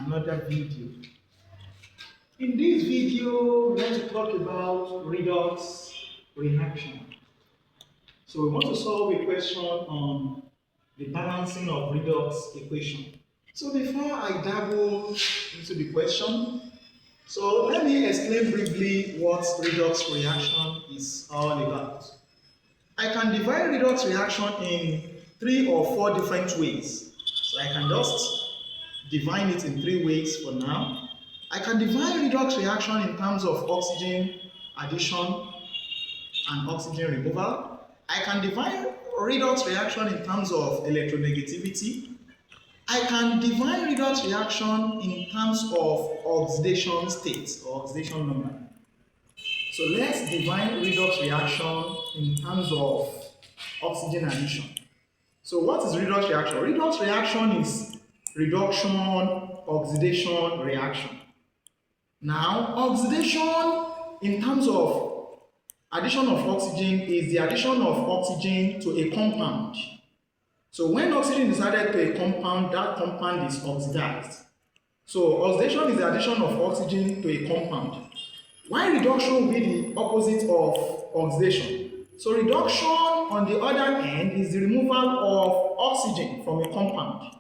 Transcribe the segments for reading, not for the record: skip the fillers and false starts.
another video. In this video, we're going to talk about redox reaction. So we want to solve a question on the balancing of redox equation. So before I dabble into the question, so let me explain briefly what redox reaction is all about. I can divide redox reaction in 3 or 4 different ways. So I can just divide it in 3 ways for now. I can divide redox reaction in terms of oxygen addition and oxygen removal. I can divide redox reaction in terms of electronegativity. I can divide redox reaction in terms of oxidation state or oxidation number. So let's divide redox reaction in terms of oxygen addition. So what is redox reaction? Redox reaction is reduction, oxidation, reaction. Now, oxidation in terms of addition of oxygen is the addition of oxygen to a compound. So when oxygen is added to a compound, that compound is oxidized. So oxidation is the addition of oxygen to a compound. While reduction will be the opposite of oxidation. So reduction on the other end is the removal of oxygen from a compound.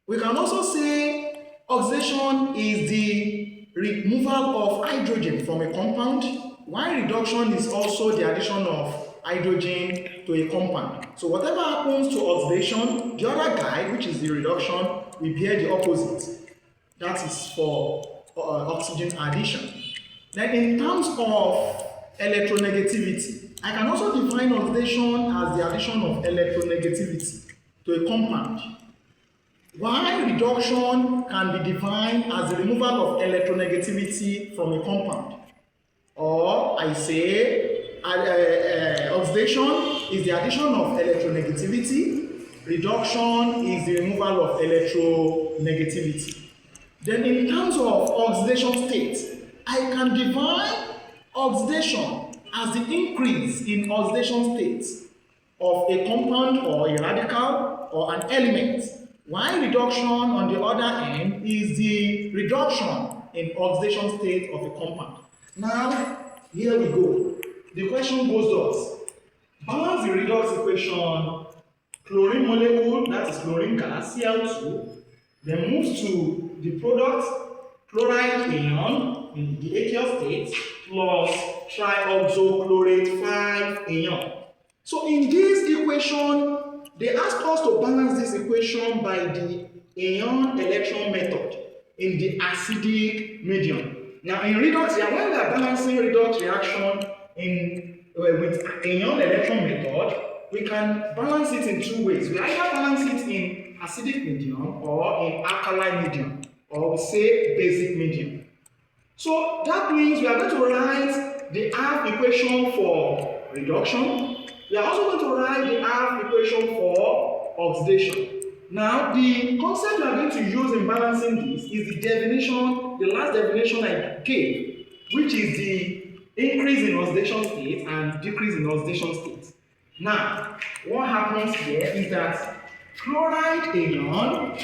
We can also say oxidation is the removal of hydrogen from a compound, while reduction is also the addition of hydrogen to a compound. So whatever happens to oxidation, the other guy, which is the reduction, will bear the opposite. That is for oxygen addition. Then in terms of electronegativity, I can also define oxidation as the addition of electronegativity to a compound, while reduction can be defined as the removal of electronegativity from a compound. Or I say oxidation is the addition of electronegativity, reduction is the removal of electronegativity. Then in terms of oxidation state, I can define oxidation as the increase in oxidation state of a compound or a radical or an element, while reduction on the other end is the reduction in oxidation state of a compound. Now, here we go. The question goes thus. Balance the redox equation, chlorine molecule, that is chlorine gas, Cl2, then moves to the product, chloride ion in the aqueous state, plus trioxochlorate 5 ion. So in this equation, they ask us to balance this equation by the ion electron method in the acidic medium. Now in redox, when we are balancing redox reaction with ion electron method, we can balance it in 2 ways. We either balance it in acidic medium or in alkaline medium, or we say basic medium. So that means we are going to write the half equation for reduction. We are also going to write the half equation for oxidation. Now, the concept we are going to use in balancing this is the definition, the last definition I gave, which is the increase in oxidation state and decrease in oxidation state. Now, what happens here is that chloride ion,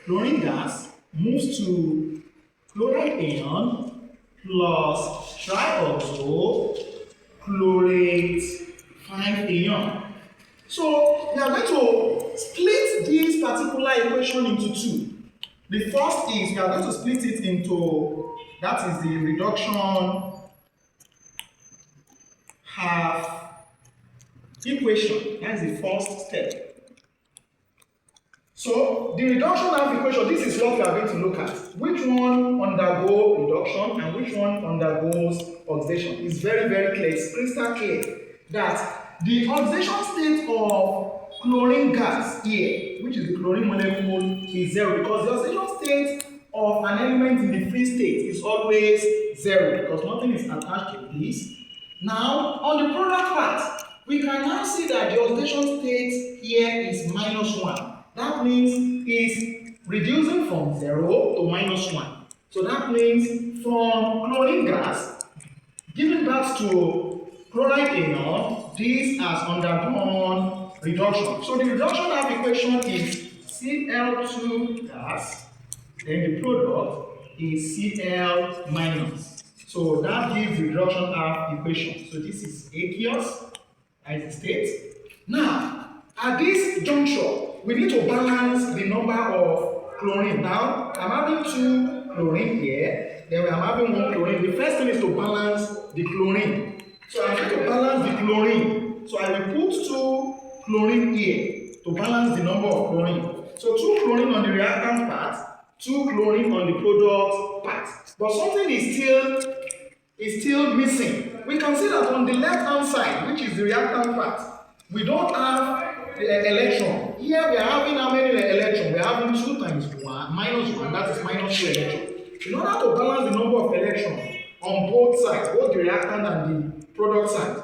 chlorine gas moves to chloride ion plus trioxochlorate 5 ion. So we are going to split this particular equation into 2. The first is we are going to split it into, that is the reduction half equation. That is the first step. So the reduction half equation, this is what we are going to look at. Which one undergo reduction and which one undergoes oxidation? It's very, very clear. It's crystal clear that the oxidation state of chlorine gas here, which is the chlorine molecule, is 0, because the oxidation state of an element in the free state is always 0 because nothing is attached to this. Now, on the product part, we can now see that the oxidation state here is -1. That means it's reducing from 0 to -1. So that means from chlorine gas giving birth to chloride ion, this has undergone reduction. So the reduction half equation is Cl2 gas, then the product is Cl minus. So that gives reduction half equation. So this is aqueous, as it states. Now, at this juncture, we need to balance the number of chlorine. Now, I'm having 2 chlorine here, then I'm having 1 chlorine. The first thing is to balance the chlorine. So I'm going to balance the chlorine. So I will put 2 chlorine here to balance the number of chlorine. So 2 chlorine on the reactant part, 2 chlorine on the product part. But something is still missing. We can see that on the left hand side, which is the reactant part, we don't have the electron. Here we are having how many electrons? We are having 2 times 1 minus 1, that is minus 2 electrons. In order to balance the number of electrons on both sides, both the reactant and the product side,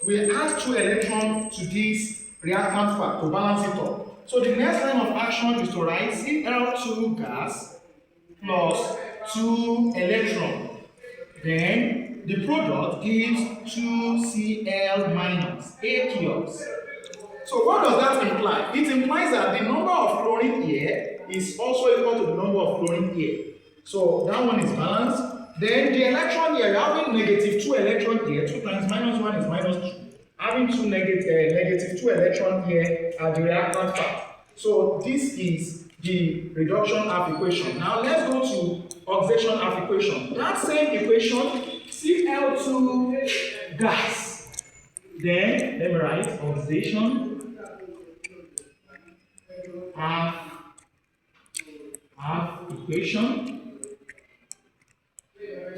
we add 2 electrons to this reactant part to balance it up. So the next line of action is to write Cl2 gas plus 2 electron. Then the product gives 2Cl minus, aqueous. So what does that imply? It implies that the number of chlorine here is also equal to the number of chlorine here. So that one is balanced. Then the electron here, you're having negative 2 electron here, 2 times minus 1 is minus 2. Having 2 negative 2 electron here at the reactant part. So this is the reduction half equation. Now let's go to oxidation half equation. That same equation, Cl2 gas. Then let me write oxidation half equation.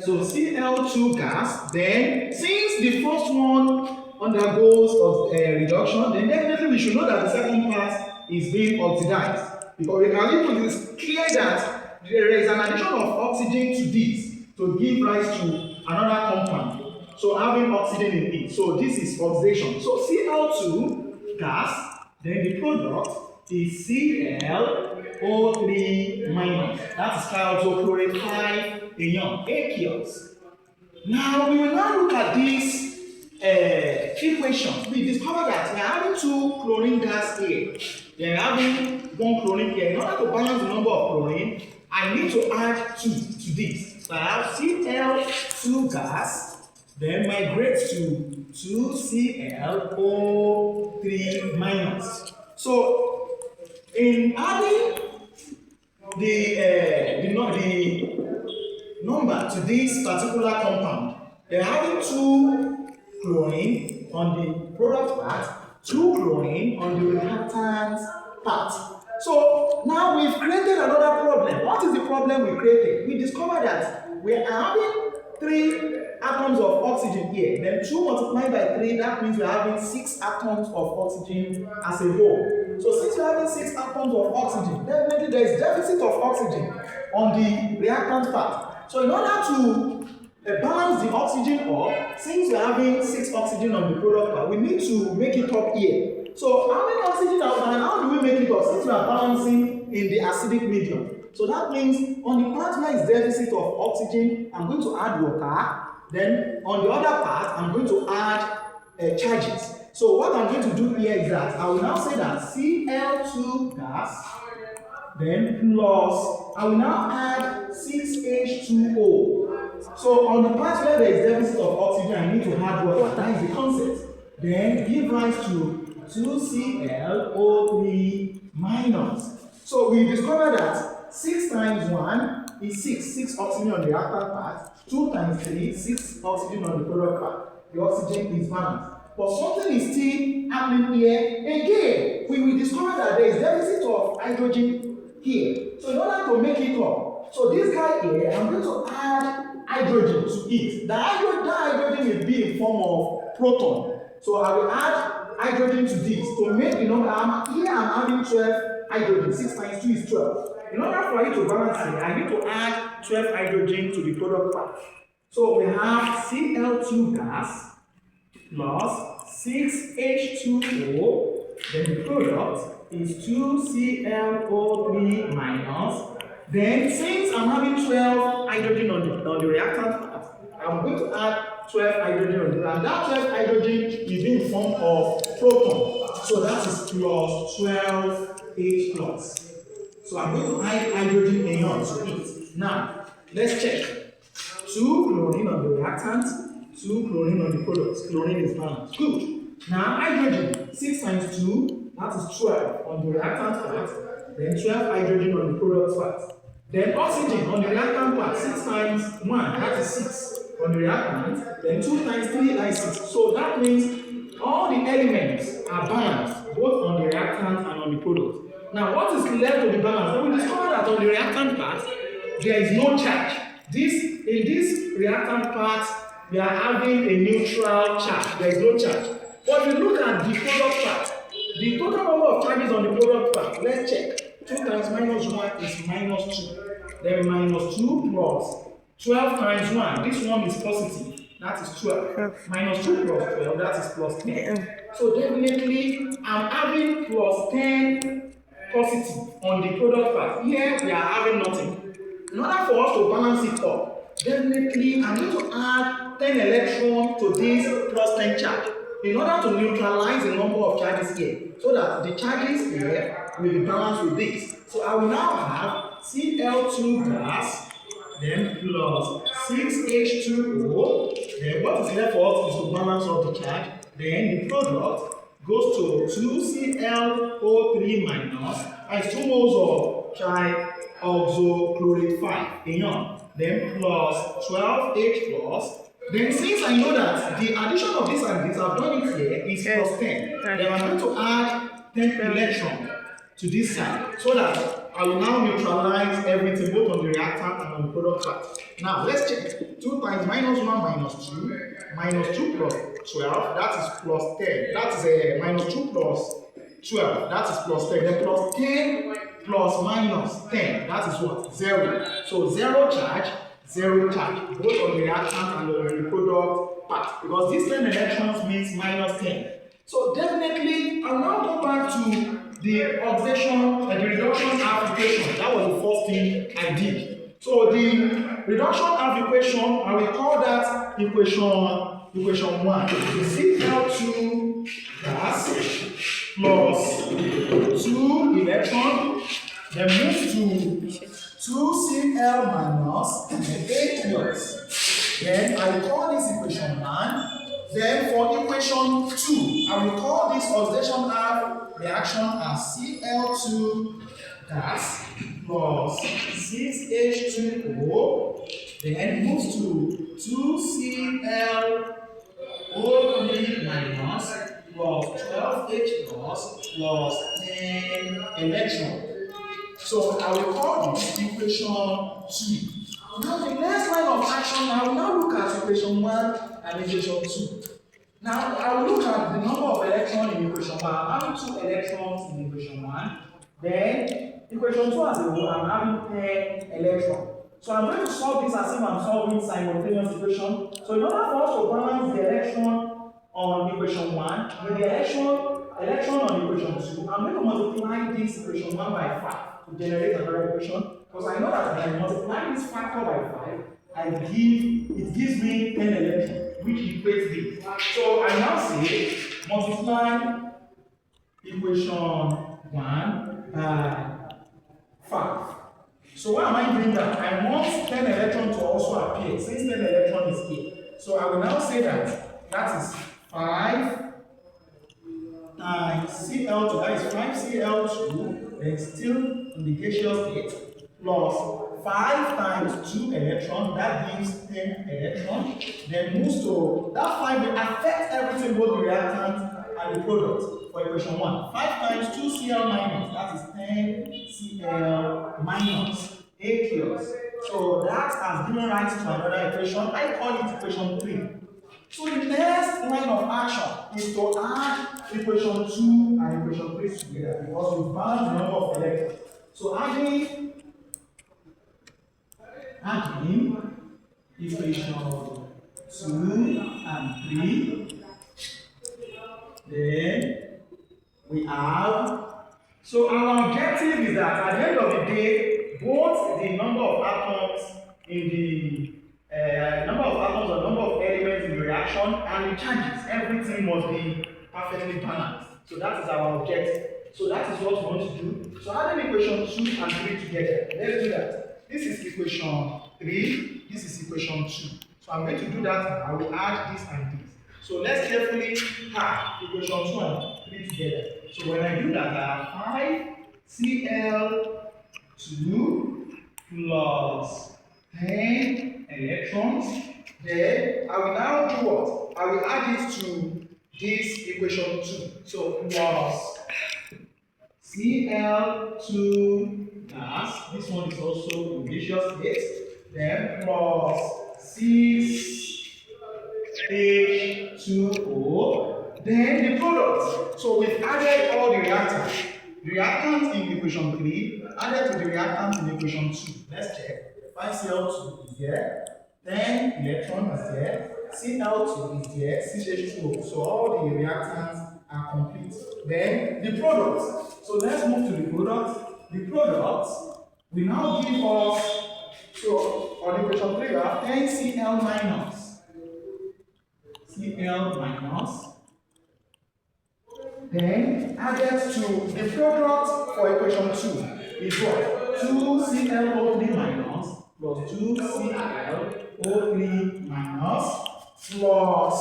So Cl2 gas, then since the first one undergoes of reduction, then definitely we should know that the second part is being oxidized. Because we can leave it is clear that there is an addition of oxygen to this to give rise to another compound. So having oxygen in it. So this is oxidation. So Cl2 gas, then the product is ClO3 minus. That is chlorofluoride ion, aqueous. Now we will now look at this equation. We discover that we are having 2 chlorine gas here. We are having 1 chlorine here. In order to balance the number of chlorine, I need to add 2 to this. So I have Cl2 gas, then migrate to 2ClO3 minus. So in adding the number to this particular compound, they are having 2 chlorine on the product part, 2 chlorine on the reactant part. So now we've created another problem. What is the problem we created? We discovered that we are having 3 atoms of oxygen here. Then 2 multiplied by 3, that means we are having 6 atoms of oxygen as a whole. So since we are having 6 atoms of oxygen, definitely there is deficit of oxygen on the reactant part. So in order to balance the oxygen up, since we are having 6 oxygen on the product part, we need to make it up here. So how many oxygen are, and how do we make it up since we are balancing in the acidic medium? So that means on the part where is deficit of oxygen, I'm going to add water. Then on the other part, I'm going to add charges. So what I'm going to do here is that I will now say that Cl2 gas, then plus, I will now add 6H2O. So on the part where there is deficit of oxygen, I need to add water. That is the concept. Then give rise to 2ClO3 minus. So we discovered that 6 times 1 is 6. 6 oxygen on the reactant part. 2 times 3, 6 oxygen on the product part. The oxygen is balanced. But something is still happening here. Again, we will discover that there is deficit of hydrogen here. So in order to make it up, so this guy here, I'm going to add hydrogen to it. The hydrogen will be in form of proton. So I will add hydrogen to this to make the number. Here I'm having 12 hydrogen. 6 times 2 is 12. In order for it to balance it, I need to add 12 hydrogen to the product part. So we have Cl2 gas plus 6H2O, then the product is 2ClO3 minus. Then since I'm having 12 hydrogen on the reactant part, I'm going to add 12 hydrogen on the, and that 12 hydrogen is in form of proton. So that is plus 12 H plus. So I'm going to add hydrogen ion to it. Now, let's check. 2 chlorine on the reactant, 2 chlorine on the product. Chlorine is balanced. Good. Now, hydrogen, 6 times 2, that is 12 on the reactant part, then 12 hydrogen on the product part. Then oxygen on the reactant part, 6 times 1, that is 6 on the reactant, then 2 times 3 is 6. So that means all the elements are balanced, both on the reactant and on the product. Now, what is left to be balanced? Then we discover that on the reactant part, there is no charge. In this reactant part, we are having a neutral charge. There is no charge. But if you look at the product part, the total number of charges on the product part, let's check. 2 times minus 1 is minus 2. Then minus 2 plus 12 times 1. This one is positive. That is 12. Minus 2 plus 12, that is plus 10. So definitely, I'm having plus 10 positive on the product part. Here, we are having nothing. In order for us to balance it up, definitely I'm going to add 10 electrons to this plus 10 charge in order to neutralize the number of charges here, so that the charges here will be balanced with this. So I will now have Cl2 gas, then plus 6H2O. Then what is left for us is to balance up the charge. Then the product goes to 2Cl O3 minus, and 2 moles of trioxochlorate 5 ion, then plus 12H plus. Then since I know that the addition of this and this, I've done it here, is plus 10. Then I'm going to add 10 electrons to this side, so that I will now neutralize everything both on the reactant and on the product part. Now let's check. 2 times minus 1 minus 2, minus 2 plus 12, that is plus 10. That is minus 2 plus 12, that is plus 10. Then plus 10 plus minus 10, that is what? 0. So 0 charge, 0 charge, both on the reactant and on the product part. Because this 10 electrons means minus 10. So definitely, I'll now go back to the oxidation, the reduction application. That was the first thing I did. So the reduction application, I will call that equation 1. The Cl2 gas plus 2 electron, then moves to 2Cl minus and 8 plus. Then I will call this equation 1. Then for equation 2, I will call this oxidation reaction as Cl2 gas plus 6H2O. Then moves to 2Cl O3 minus plus 12H plus 10 electron. So I will call this equation 2. Now the next line of action, I will now look at equation 1 and equation 2. Now I will look at the number of electrons in equation 1. I'm having 2 electrons in equation 1. Then equation 2 as a whole, I'm having 10 electrons. So I'm going to solve this as if I'm solving simultaneous equation. So in order for us to balance the electron on equation 1 with the electron on equation 2, I'm going to multiply this equation 1 by 5 to generate another equation. Because I know that when I multiply this factor by 5, it gives me 10 electrons, which equates this. So I now say multiply equation 1 by 5. So why am I doing that? I want 10 electrons to also appear, since 10 electrons is here. So I will now say that is 5 times Cl2, that is 5 Cl2, then still in the gaseous state, plus 5 times 2 electrons, that gives 10 electrons, then moves to, that 5 will affect everything, both the reactant and the product for equation 1. 5 times 2Cl minus, that is 10Cl minus aqueous. So that has given rise to another equation. I call it equation 3. So the next line of action is to add equation 2 and equation 3 together, because we balance the number of electrons. So adding equation 2 and 3, then we have, so our objective is that at the end of the day, both the number of atoms in the number of atoms or number of elements in the reaction and the charges, everything must be perfectly balanced. So that is our objective. So that is what we want to do. So adding equation 2 and 3 together. Let's do that. This is equation 3, this is equation 2. So I'm going to do that now. I will add this and this. So let's carefully add equation 2 and 3 together. So when I do that, I have 5Cl2 plus 10 electrons. Then I will now do what? I will add it to this equation 2. So plus Cl2 gas, this one is also in gaseous state, then plus 6H2O, then the product. So we've added all the reactants. The reactant in equation 3 added to the reactant in equation 2. Let's check. 5Cl2 is there, 10 electron is there, Cl2 is there, 6H2O. So all the reactants are complete. Then the product. So let's move to the product. The product will now give us, so on equation 3 we have 10 Cl minus. Cl minus. Then added to the product for equation 2 is what? 2ClO3 minus plus 2ClO3 minus plus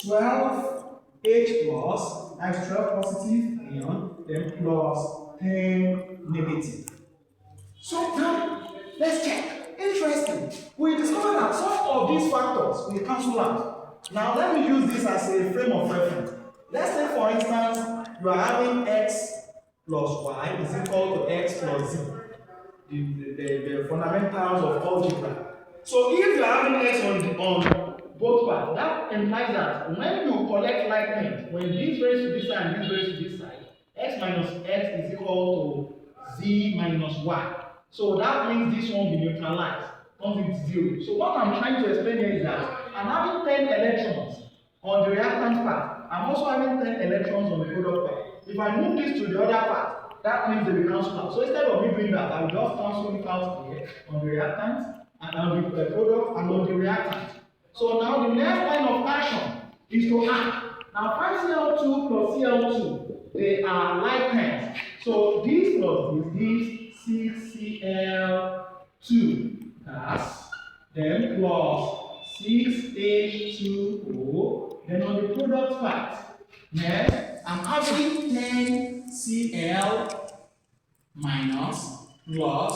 12H plus, that's 12 positive ion, then plus 10 negative. So now, let's check. Interesting. We discovered that some of these factors will cancel out. Now let me use this as a frame of reference. Let's say for instance, you are having x plus y is equal to x plus z. The fundamentals of algebra. So if you are having x on both parts, that implies that when you collect like things, when this raised to this side and this raised to this side, x minus x is equal to z minus y. So that means this one will be neutralized, comes into 0. So what I'm trying to explain here is that I'm having 10 electrons on the reactant part. I'm also having 10 electrons on the product part. If I move this to the other part, that means they will cancel out. So instead of me doing that, I will just cancel it out here on the reactant and on the product and on the reactant. So now the next line of action is to add. Now 5Cl2 plus Cl2, they are like terms. So this plus this 6Cl2 gas, then plus 6H2O, then on the product part, next I'm having 10Cl minus plus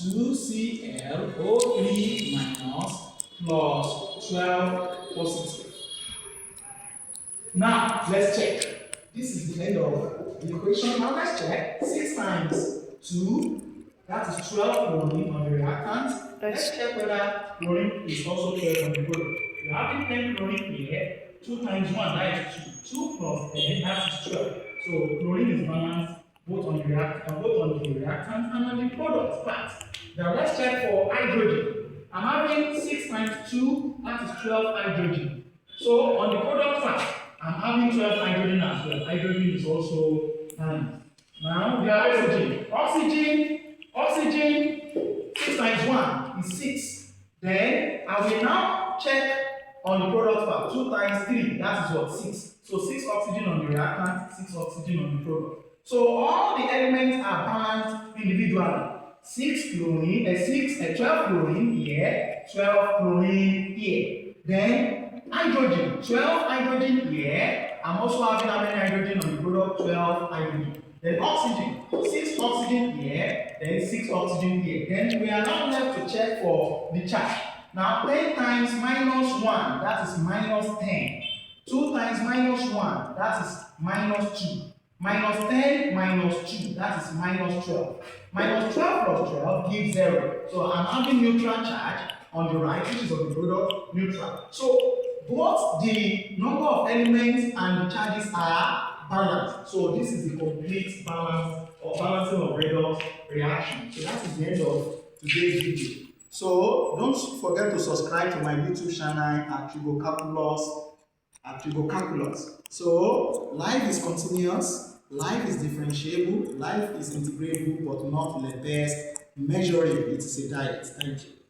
2ClO3 minus plus 12 positive. Now let's check. This is the end of the equation. Now let's check. 6 times 2, that is 12 chlorine on the reactant. Let's check whether chlorine is also 12 on the product. You have 10 chlorine here. 2 times 1, that is 2. 2 plus 10, that is 12. So chlorine is balanced both on the reactant and on the product part. Now let's check for hydrogen. I'm having 6 times 2, that is 12 hydrogen. So on the product part, I'm having 12 hydrogen as well. Hydrogen is also balanced. Now the oxygen, 6 times 1 is 6. Then I will now check on the product part, 2 times 3, that is what? 6. So 6 oxygen on the reactant, 6 oxygen on the product. So all the elements are balanced individually. 12 chlorine here, 12 chlorine here. Then hydrogen, 12 hydrogen here. I'm also having how many hydrogen on the product? 12 hydrogen. Then oxygen, 6 oxygen here, then 6 oxygen here. Then we are now left to check for the charge. Now 10 times minus 1, that is minus 10. 2 times minus 1, that is minus 2. Minus 10 minus 2, that is minus 12. Minus 12 plus 12 gives 0. So I'm having neutral charge on the right, which is on the product, neutral. So both the number of elements and the charges are balanced. So this is the complete balance or balancing of redox reaction. So that is the end of today's video. So don't forget to subscribe to my YouTube channel at Calculus. So life is continuous, life is differentiable, life is integrable, but not the best measuring. It is a diet. Thank you.